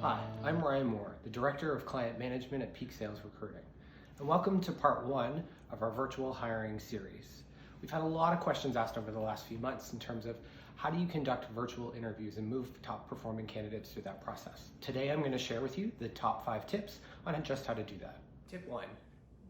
Hi, I'm Ryan Moore, the Director of Client Management at Peak Sales Recruiting, and welcome to part one of our virtual hiring series. We've had a lot of questions asked over the last few months in terms of how do you conduct virtual interviews and move top performing candidates through that process. Today I'm going to share with you the top 5 tips on just how to do that. Tip 1.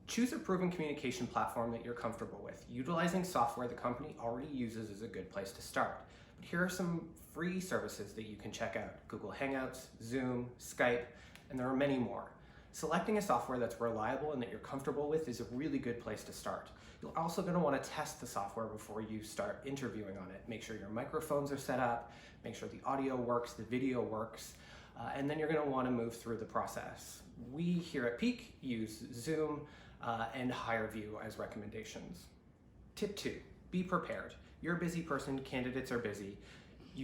Choose a proven communication platform that you're comfortable with. Utilizing software the company already uses is a good place to start. But here are some free services that you can check out: Google Hangouts, Zoom, Skype, and there are many more. Selecting a software that's reliable and that you're comfortable with is a really good place to start. You're also going to want to test the software before you start interviewing on it. Make sure your microphones are set up, make sure the audio works, the video works, and then you're going to want to move through the process. We here at Peak use Zoom and HireView as recommendations. Tip 2, be prepared. You're a busy person, candidates are busy.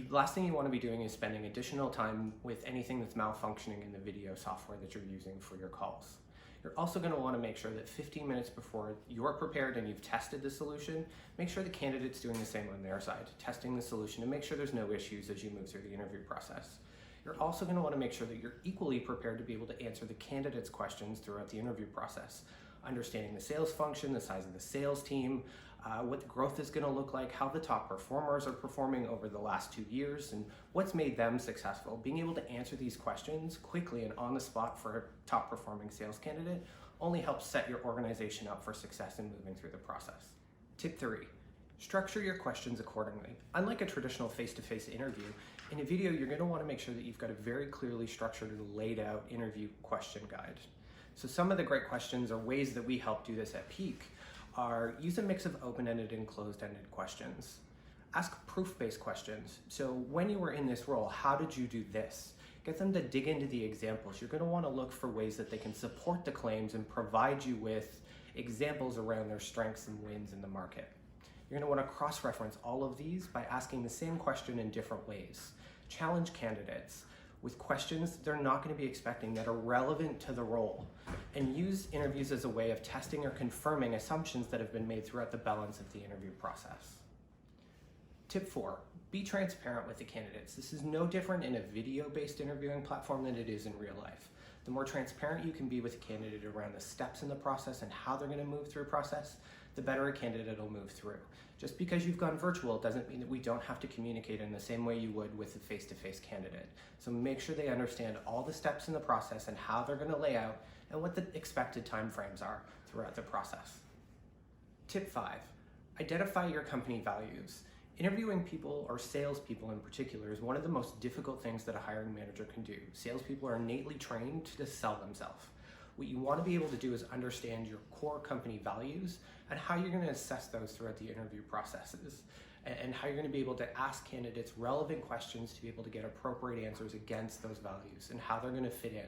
Last thing you want to be doing is spending additional time with anything that's malfunctioning in the video software that you're using for your calls. You're also going to want to make sure that 15 minutes before you're prepared and you've tested the solution, make sure the candidate's doing the same on their side, testing the solution, and make sure there's no issues as you move through the interview process. You're also going to want to make sure that you're equally prepared to be able to answer the candidate's questions throughout the interview process. Understanding the sales function, the size of the sales team, what the growth is going to look like, how the top performers are performing over the last 2 years, and what's made them successful. Being able to answer these questions quickly and on the spot for a top performing sales candidate only helps set your organization up for success in moving through the process. Tip 3, structure your questions accordingly. Unlike a traditional face-to-face interview, in a video you're going to want to make sure that you've got a very clearly structured and laid out interview question guide. So some of the great questions or ways that we help do this at Peak are: use a mix of open-ended and closed-ended questions. Ask proof-based questions. So when you were in this role, how did you do this? Get them to dig into the examples. You're going to want to look for ways that they can support the claims and provide you with examples around their strengths and wins in the market. You're going to want to cross-reference all of these by asking the same question in different ways. Challenge candidates with questions they're not going to be expecting that are relevant to the role, and use interviews as a way of testing or confirming assumptions that have been made throughout the balance of the interview process. Tip 4, be transparent with the candidates. This is no different in a video-based interviewing platform than it is in real life. The more transparent you can be with a candidate around the steps in the process and how they're going to move through a process, the better a candidate will move through. Just because you've gone virtual doesn't mean that we don't have to communicate in the same way you would with a face-to-face candidate. So make sure they understand all the steps in the process and how they're going to lay out and what the expected timeframes are throughout the process. Tip 5, identify your company values. Interviewing people, or salespeople in particular, is one of the most difficult things that a hiring manager can do. Salespeople are innately trained to sell themselves. What you want to be able to do is understand your core company values and how you're going to assess those throughout the interview processes, and how you're going to be able to ask candidates relevant questions to be able to get appropriate answers against those values and how they're going to fit in.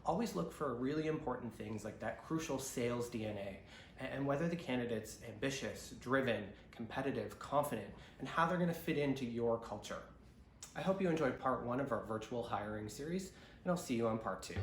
Always look for really important things like that crucial sales DNA, and whether the candidate's ambitious, driven, competitive, confident, and how they're going to fit into your culture. I hope you enjoyed part 1 of our virtual hiring series, and I'll see you on part 2.